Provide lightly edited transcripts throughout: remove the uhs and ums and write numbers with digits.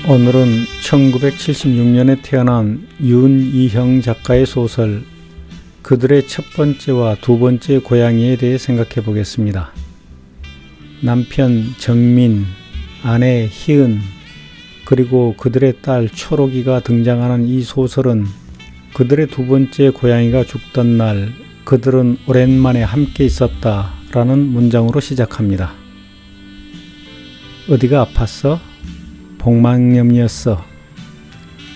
오늘은 1976년에 태어난 윤이형 작가의 소설 그들의 첫 번째와 두 번째 고양이에 대해 생각해 보겠습니다. 남편 정민, 아내 희은, 그리고 그들의 딸 초록이가 등장하는 이 소설은 그들의 두 번째 고양이가 죽던 날 그들은 오랜만에 함께 있었다 라는 문장으로 시작합니다. 어디가 아팠어? 복막염이었어.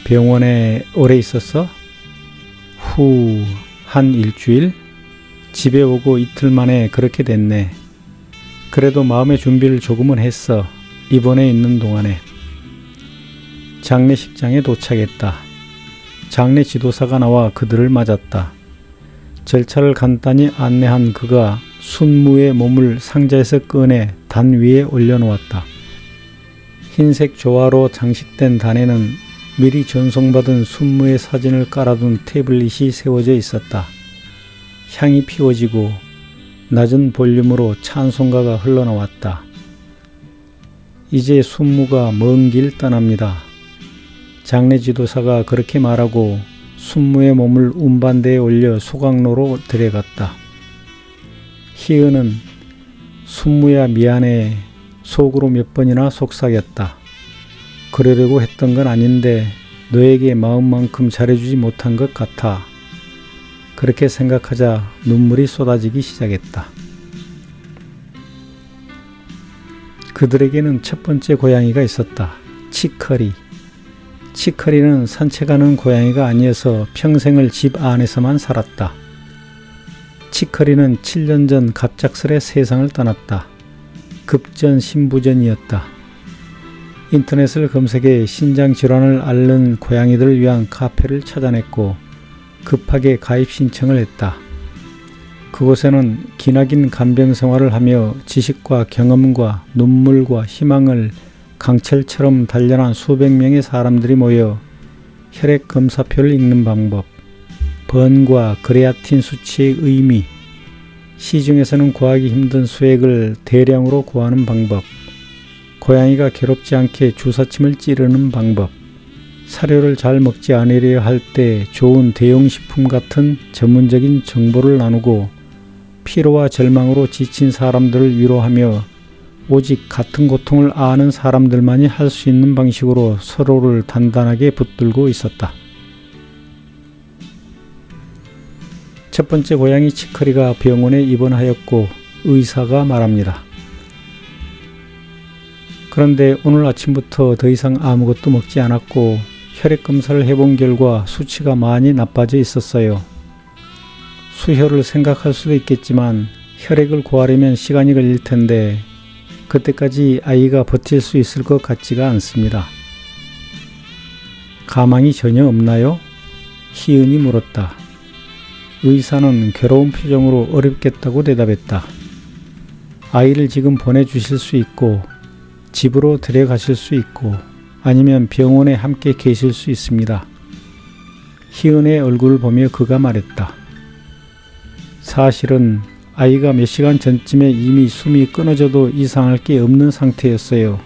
병원에 오래 있었어? 한 일주일? 집에 오고 이틀 만에 그렇게 됐네. 그래도 마음의 준비를 조금은 했어. 입원해 있는 동안에. 장례식장에 도착했다. 장례 지도사가 나와 그들을 맞았다. 절차를 간단히 안내한 그가 순무의 몸을 상자에서 꺼내 단 위에 올려놓았다. 흰색 조화로 장식된 단에는 미리 전송받은 순무의 사진을 깔아둔 태블릿이 세워져 있었다. 향이 피워지고 낮은 볼륨으로 찬송가가 흘러나왔다. 이제 순무가 먼 길 떠납니다. 장례 지도사가 그렇게 말하고 순무의 몸을 운반대에 올려 소각로로 데려갔다. 희은은 순무야 미안해 속으로 몇 번이나 속삭였다. 그러려고 했던 건 아닌데 너에게 마음만큼 잘해주지 못한 것 같아. 그렇게 생각하자 눈물이 쏟아지기 시작했다. 그들에게는 첫 번째 고양이가 있었다. 치커리. 치커리는 산책하는 고양이가 아니어서 평생을 집 안에서만 살았다. 치커리는 7년 전 갑작스레 세상을 떠났다. 급전신부전이었다. 인터넷을 검색해 신장질환을 앓는 고양이들을 위한 카페를 찾아냈고 급하게 가입 신청을 했다. 그곳에는 기나긴 간병 생활을 하며 지식과 경험과 눈물과 희망을 강철처럼 단련한 수백 명의 사람들이 모여 혈액 검사표를 읽는 방법, 번과 크레아틴 수치의 의미, 시중에서는 구하기 힘든 수액을 대량으로 구하는 방법, 고양이가 괴롭지 않게 주사침을 찌르는 방법, 사료를 잘 먹지 않으려 할 때 좋은 대용식품 같은 전문적인 정보를 나누고 피로와 절망으로 지친 사람들을 위로하며 오직 같은 고통을 아는 사람들만이 할 수 있는 방식으로 서로를 단단하게 붙들고 있었다. 첫 번째 고양이 치커리가 병원에 입원하였고 의사가 말합니다. 그런데 오늘 아침부터 더 이상 아무것도 먹지 않았고 혈액 검사를 해본 결과 수치가 많이 나빠져 있었어요. 수혈을 생각할 수도 있겠지만 혈액을 구하려면 시간이 걸릴 텐데 그때까지 아이가 버틸 수 있을 것 같지가 않습니다. 가망이 전혀 없나요? 희은이 물었다. 의사는 괴로운 표정으로 어렵겠다고 대답했다. 아이를 지금 보내주실 수 있고 집으로 데려가실 수 있고 아니면 병원에 함께 계실 수 있습니다. 희은의 얼굴을 보며 그가 말했다. 사실은 아이가 몇 시간 전쯤에 이미 숨이 끊어져도 이상할 게 없는 상태였어요.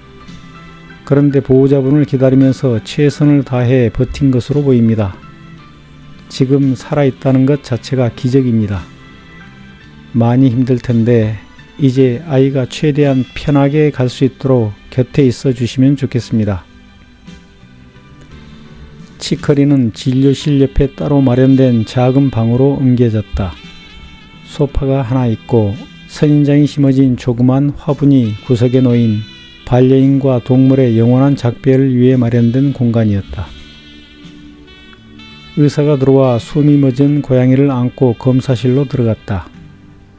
그런데 보호자분을 기다리면서 최선을 다해 버틴 것으로 보입니다. 지금 살아있다는 것 자체가 기적입니다. 많이 힘들 텐데 이제 아이가 최대한 편하게 갈 수 있도록 곁에 있어 주시면 좋겠습니다. 치커리는 진료실 옆에 따로 마련된 작은 방으로 옮겨졌다. 소파가 하나 있고 선인장이 심어진 조그만 화분이 구석에 놓인 반려인과 동물의 영원한 작별을 위해 마련된 공간이었다. 의사가 들어와 숨이 멎은 고양이를 안고 검사실로 들어갔다.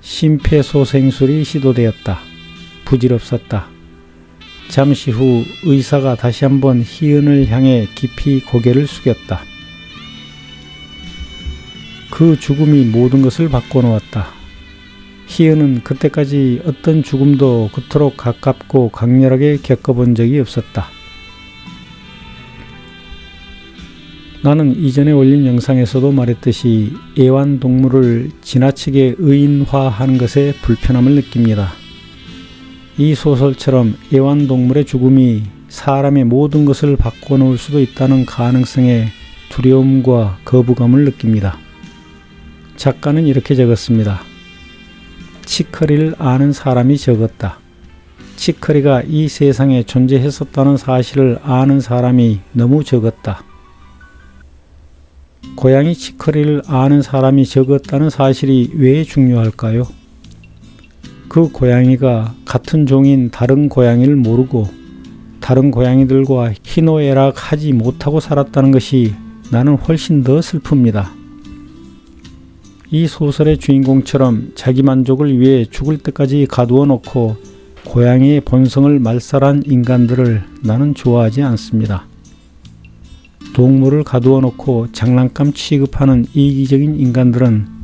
심폐소생술이 시도되었다. 부질없었다. 잠시 후 의사가 다시 한번 희은을 향해 깊이 고개를 숙였다. 그 죽음이 모든 것을 바꿔놓았다. 희은은 그때까지 어떤 죽음도 그토록 가깝고 강렬하게 겪어본 적이 없었다. 나는 이전에 올린 영상에서도 말했듯이 애완동물을 지나치게 의인화하는 것에 불편함을 느낍니다. 이 소설처럼 애완동물의 죽음이 사람의 모든 것을 바꿔놓을 수도 있다는 가능성에 두려움과 거부감을 느낍니다. 작가는 이렇게 적었습니다. 치커리를 아는 사람이 적었다. 치커리가 이 세상에 존재했었다는 사실을 아는 사람이 너무 적었다. 고양이 치커리를 아는 사람이 적었다는 사실이 왜 중요할까요? 그 고양이가 같은 종인 다른 고양이를 모르고 다른 고양이들과 희노애락하지 못하고 살았다는 것이 나는 훨씬 더 슬픕니다. 이 소설의 주인공처럼 자기 만족을 위해 죽을 때까지 가두어 놓고 고양이의 본성을 말살한 인간들을 나는 좋아하지 않습니다. 동물을 가두어 놓고 장난감 취급하는 이기적인 인간들은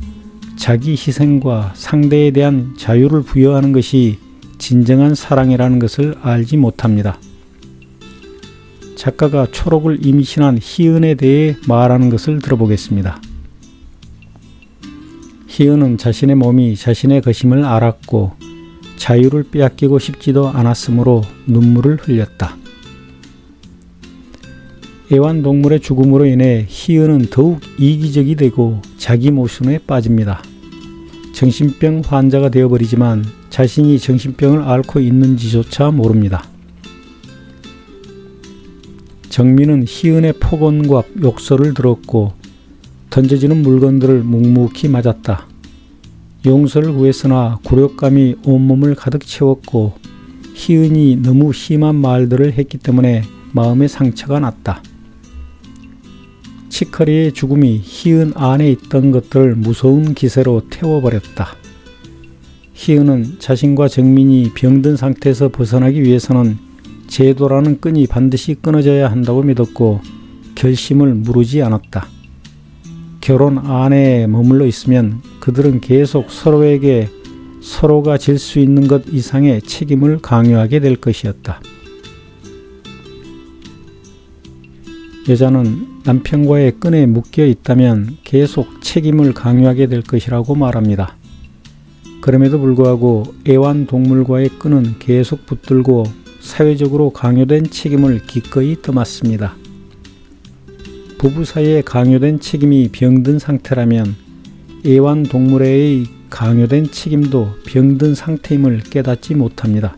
자기 희생과 상대에 대한 자유를 부여하는 것이 진정한 사랑이라는 것을 알지 못합니다. 작가가 초록을 임신한 희은에 대해 말하는 것을 들어보겠습니다. 희은은 자신의 몸이 자신의 것임을 알았고 자유를 빼앗기고 싶지도 않았으므로 눈물을 흘렸다. 애완동물의 죽음으로 인해 희은은 더욱 이기적이 되고 자기 모순에 빠집니다. 정신병 환자가 되어버리지만 자신이 정신병을 앓고 있는지조차 모릅니다. 정민은 희은의 폭언과 욕설을 들었고 던져지는 물건들을 묵묵히 맞았다. 용서를 구했으나 굴욕감이 온몸을 가득 채웠고 희은이 너무 심한 말들을 했기 때문에 마음의 상처가 났다. 치커리의 죽음이 희은 안에 있던 것들을 무서운 기세로 태워버렸다. 희은은 자신과 정민이 병든 상태에서 벗어나기 위해서는 제도라는 끈이 반드시 끊어져야 한다고 믿었고 결심을 무르지 않았다. 결혼 안에 머물러 있으면 그들은 계속 서로에게 서로가 질 수 있는 것 이상의 책임을 강요하게 될 것이었다. 여자는 남편과의 끈에 묶여 있다면 계속 책임을 강요하게 될 것이라고 말합니다. 그럼에도 불구하고 애완동물과의 끈은 계속 붙들고 사회적으로 강요된 책임을 기꺼이 떠맡습니다. 부부 사이에 강요된 책임이 병든 상태라면 애완동물에의 강요된 책임도 병든 상태임을 깨닫지 못합니다.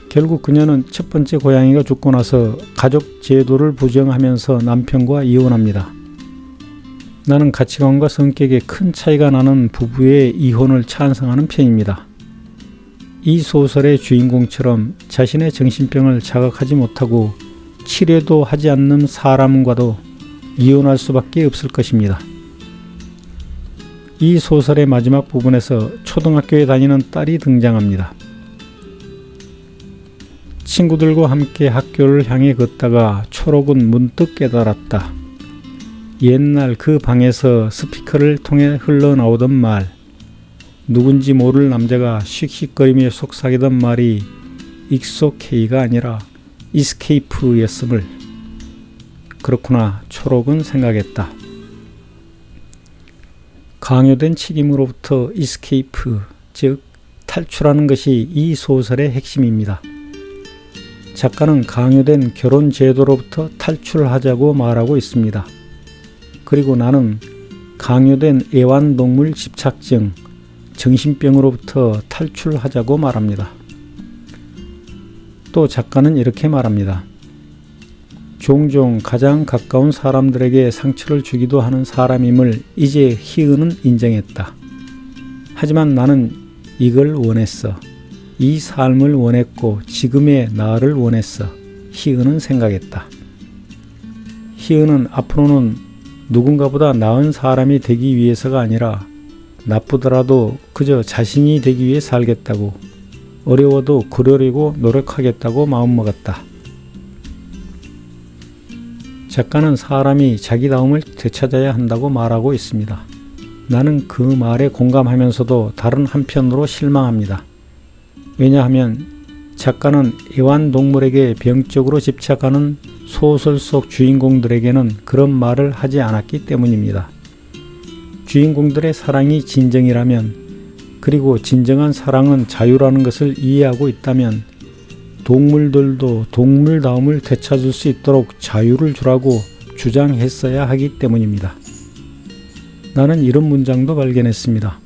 결국 그녀는 첫 번째 고양이가 죽고 나서 가족 제도를 부정하면서 남편과 이혼합니다. 나는 가치관과 성격에 큰 차이가 나는 부부의 이혼을 찬성하는 편입니다. 이 소설의 주인공처럼 자신의 정신병을 자각하지 못하고 치료도 하지 않는 사람과도 이혼할 수밖에 없을 것입니다. 이 소설의 마지막 부분에서 초등학교에 다니는 딸이 등장합니다. 친구들과 함께 학교를 향해 걷다가 초록은 문득 깨달았다. 옛날 그 방에서 스피커를 통해 흘러나오던 말, 누군지 모를 남자가 씩씩거리며 속삭이던 말이 익소케이가 아니라 이스케이프였음을. 그렇구나, 초록은 생각했다. 강요된 책임으로부터 이스케이프, 즉 탈출하는 것이 이 소설의 핵심입니다. 작가는 강요된 결혼 제도로부터 탈출하자고 말하고 있습니다. 그리고 나는 강요된 애완동물 집착증, 정신병으로부터 탈출하자고 말합니다. 또 작가는 이렇게 말합니다. 종종 가장 가까운 사람들에게 상처를 주기도 하는 사람임을 이제 희은은 인정했다. 하지만 나는 이걸 원했어. 이 삶을 원했고 지금의 나를 원했어. 희은은 생각했다. 희은은 앞으로는 누군가보다 나은 사람이 되기 위해서가 아니라 나쁘더라도 그저 자신이 되기 위해 살겠다고, 어려워도 그러려고 노력하겠다고 마음먹었다. 작가는 사람이 자기다움을 되찾아야 한다고 말하고 있습니다. 나는 그 말에 공감하면서도 다른 한편으로 실망합니다. 왜냐하면 작가는 애완동물에게 병적으로 집착하는 소설 속 주인공들에게는 그런 말을 하지 않았기 때문입니다. 주인공들의 사랑이 진정이라면 그리고 진정한 사랑은 자유라는 것을 이해하고 있다면 동물들도 동물다움을 되찾을 수 있도록 자유를 주라고 주장했어야 하기 때문입니다. 나는 이런 문장도 발견했습니다.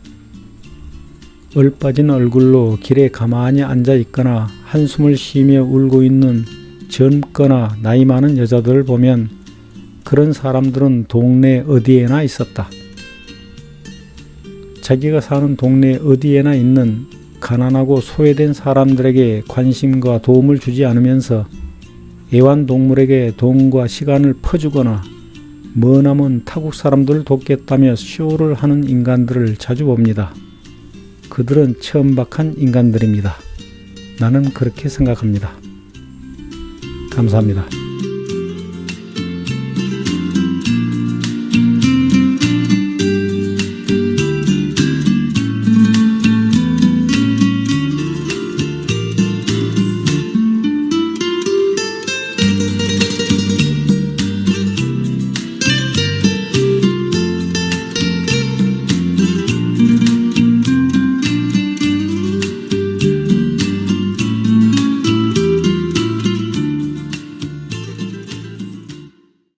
얼빠진 얼굴로 길에 가만히 앉아 있거나 한숨을 쉬며 울고 있는 젊거나 나이 많은 여자들을 보면 그런 사람들은 동네 어디에나 있었다. 자기가 사는 동네 어디에나 있는 가난하고 소외된 사람들에게 관심과 도움을 주지 않으면서 애완동물에게 돈과 시간을 퍼주거나 머나먼 타국 사람들을 돕겠다며 쇼를 하는 인간들을 자주 봅니다. 그들은 천박한 인간들입니다. 나는 그렇게 생각합니다. 감사합니다.